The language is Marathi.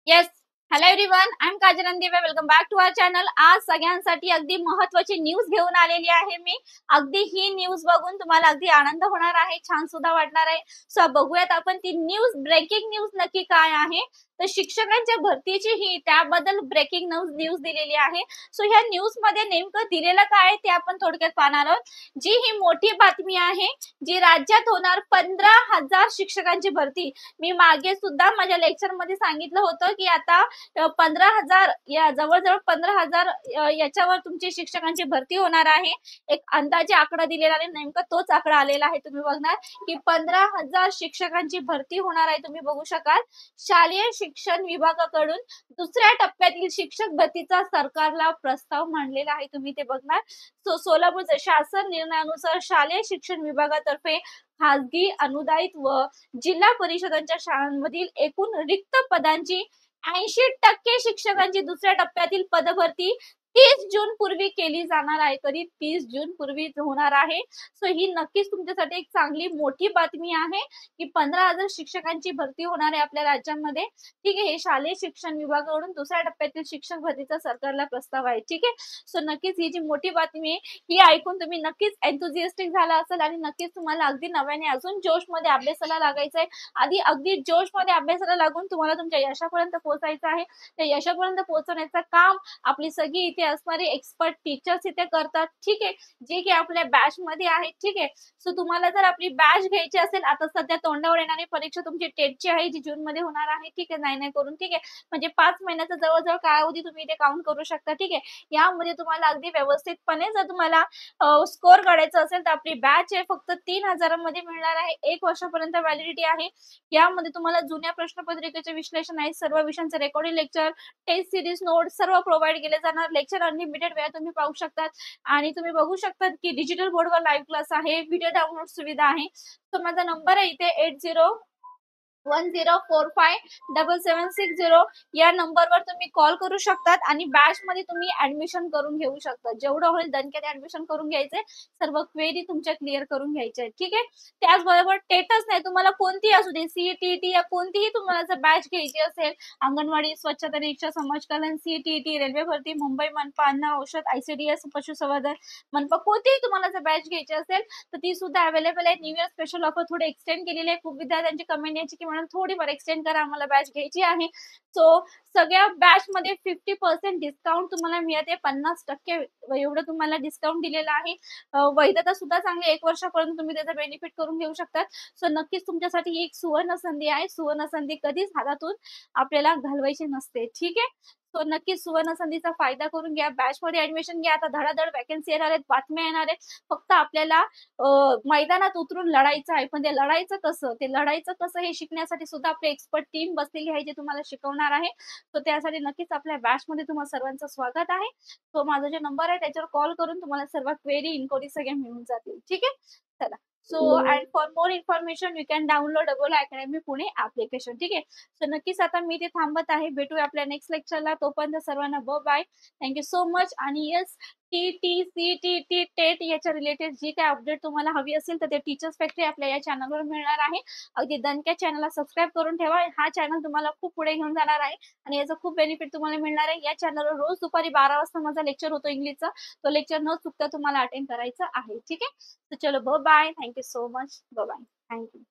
Yes. Hello everyone, I am Kajal Dive. Welcome back to our channel. आज सगळ्यांसाठी अगदी महत्त्वाची न्यूज घेऊन आलेली आहे मी. अगदी ही न्यूज बघून तुम्हाला अगदी आनंद होणार आहे, छान सुद्धा वाटणार आहे. सो बघूयात आपण ती न्यूज, ब्रेकिंग न्यूज नक्की काय आहे. तर शिक्षकांच्या भरतीची ही त्याबद्दल ब्रेकिंग न्यूज दिलेली आहे. सो ह्या न्यूज मध्ये नेमकं दिलेलं काय आहे ते आपण थोडक्यात पाहणार आहोत. जी ही मोठी बातमी आहे, जी राज्यात होणार 15,000 शिक्षकांची भरती. मी मागे सुद्धा माझ्या लेक्चर मध्ये सांगितलं होतं की आता 15,000 या जवळ-जवळ 15,000 याच्यावर तुमची शिक्षकांची भरती होणार आहे. एक अंदाजे आकडा दिलेला आहे, नेमका तोच आकडा आलेला आहे. तुम्ही बघणार की 15,000 शिक्षकांची भरती होणार आहे. तुम्ही बघू शकाल. शालेय शिक्षण विभागाकडून दुसऱ्या टप्प्यातील शिक्षक भरतीचा सरकारला प्रस्ताव मांडलेला आहे. तुम्ही ते बघणार. सोलापूरच्या शासन निर्णयानुसार शालेय शिक्षण विभागातर्फे खासगी, अनुदानित व जिल्हा परिषदांच्या शाळांमधील एकूण रिक्त पदांची 80% शिक्षकांची दुसऱ्या टप्प्यातील पदभरती 30 जून पूर्वी केली जाणार आहे. कधी 30 जून पूर्वी होणार आहे. सो ही नक्कीच तुमच्यासाठी एक चांगली मोठी बातमी आहे की 15,000 शिक्षकांची भरती होणार आहे आपल्या राज्यामध्ये. ठीक आहे. हे शालेय शिक्षण विभागाकडून दुसऱ्या टप्प्यातील शिक्षक भरतीचा सरकारला प्रस्ताव आहे. ठीक आहे. सो नक्कीच ही जी मोठी बातमी आहे ही ऐकून तुम्ही नक्कीच एन्थुसियास्टिक झाला असेल आणि नक्कीच तुम्हाला अगदी नव्याने अजून जोशमध्ये अभ्यासाला लागायचं आहे. आधी अगदी जोशमध्ये अभ्यासाला लागून तुम्हाला तुमच्या यशापर्यंत पोहोचायचं आहे. त्या यशापर्यंत पोहोचण्याचं काम आपली सगळी इथे असणारे एक्सपर्ट टीचर्स इथे करतात. ठीक आहे. जे की आपल्या बॅच मध्ये आहेत. ठीक आहे. सो तुम्हाला जर आपली बॅच घ्यायची असेल, आता सध्या तोंडावर येणारी परीक्षा तुमची टेटची आहे, जी जून मध्ये होणार आहे. ठीक आहे. नाही करून. ठीक आहे. म्हणजे 5 महिन्याचा जवळ-जवळ कालावधी तुम्ही इथे काउंट करू शकता. ठीक आहे. यामध्ये तुम्हाला अगदी व्यवस्थितपणे जर तुम्हाला स्कोर काढायचा असेल तर आपली बॅच आहे फक्त 3,000 मध्ये मिळणार आहे. 1 वर्षापर्यंत व्हॅलिडिटी आहे. यामध्ये तुम्हाला जुन्या प्रश्नपत्रिकेचे विश्लेषण आहे, सर्व विषयांचे recording lecture, test series note सर्व प्रोव्हाइड केले जाणार. लेक्चर अनलिमिटेड वेळा तुम्ही पाहू शकतात आणि तुम्ही बघू शकतात की डिजिटल बोर्डवर लाईव्ह क्लास आहे, व्हिडिओ डाउनलोड सुविधा आहे. तर माझा नंबर आहे इथे 8010457760 या नंबरवर तुम्ही कॉल करू शकतात आणि बॅच मध्ये तुम्ही ऍडमिशन करून घेऊ शकता. जेवढं होईल दणक्यात ऍडमिशन करून घ्यायचंय, सर्व क्वेरी तुमच्या क्लिअर करून घ्यायच्या आहेत. ठीक आहे. त्याचबरोबर टेटच नाही, तुम्हाला कोणतीही असू दे, सीईटीटी या कोणतीही तुम्हाला जर बॅच घ्यायची असेल, अंगणवाडी, स्वच्छता निरीक्षक, समाज कल्याण, सीईटीटी, रेल्वे भरती, मुंबई मनपा, अन्न औषध, आयसीडीएस, पशुसंवर्धन, मनपा, कोणतीही तुम्हाला जर बॅच घ्यायची असेल तर ती सुद्धा अवेलेबल आहे. न्यू इयर स्पेशल ऑफर थोडे एक्सटेंड केलेले आहे. खूप विद्यार्थ्यांची कमेंट यायची की मॅडम थोडीफार एक्सटेंड करा, आम्हाला बॅच घ्यायची आहे. सो सगळ्या बॅच मध्ये 50% डिस्काउंट तुम्हाला मिळते. 50% एवढं तुम्हाला डिस्काउंट दिलेलं आहे. वैधता सुद्धा चांगली, 1 वर्षापर्यंत तुम्ही त्याचा बेनिफिट करून घेऊ शकतात. सो नक्कीच तुमच्यासाठी ही एक सुवर्ण संधी आहे. सुवर्ण संधी कधीच हातातून आपल्याला घालवायची नसते. ठीक आहे. सो नक्कीच सुवर्ण संधीचा फायदा करून घ्या. बॅच मध्ये ऍडमिशन घ्या. आता धडाधड वॅकन्सी येणार आहेत, बातम्या येणार आहेत. फक्त आपल्याला मैदानात उतरून लढायचं आहे. पण ते लढायचं कसं, हे शिकण्यासाठी सुद्धा आपली एक्सपर्ट टीम बसलेली आहे, जे तुम्हाला शिकवणार आहे. तर त्यासाठी नक्कीच आपल्या बॅच मध्ये तुम्हा सर्वांचं स्वागत आहे. तो माझा जो नंबर आहे त्याच्यावर कॉल करून तुम्हाला सर्व क्वेरी, इन्क्वायरी सगळ्या मिळून जातील. ठीक आहे. चला. So and for more information you can download अबोला अकॅडमी पुणे ऍप्लिकेशन. ठीक आहे. सो नक्कीच आता मी ते थांबत आहे. भेटूया आपल्या नेक्स्ट लेक्चरला. तोपर्यंत सर्वांना बाय. Thank you so much. आणि येस, टी सीईटी टेट याच्या रिलेटेड जी काही अपडेट तुम्हाला हवी असेल तर ते टीचर्स फॅक्टरी आपल्या या चॅनलवर मिळणार आहे. अगदी दणक्या चॅनलला सबस्क्राईब करून ठेवा. हा चॅनल तुम्हाला खूप पुढे घेऊन जाणार आहे आणि याचा खूप बेनिफिट तुम्हाला मिळणार आहे. या चॅनलवर रोज दुपारी 12 वाजता माझा लेक्चर होतो इंग्लिशचा. तो लेक्चर न चुकता तुम्हाला अटेंड करायचा आहे. ठीक आहे. तर चलो bye. Thank you so much. Bye. Thank you.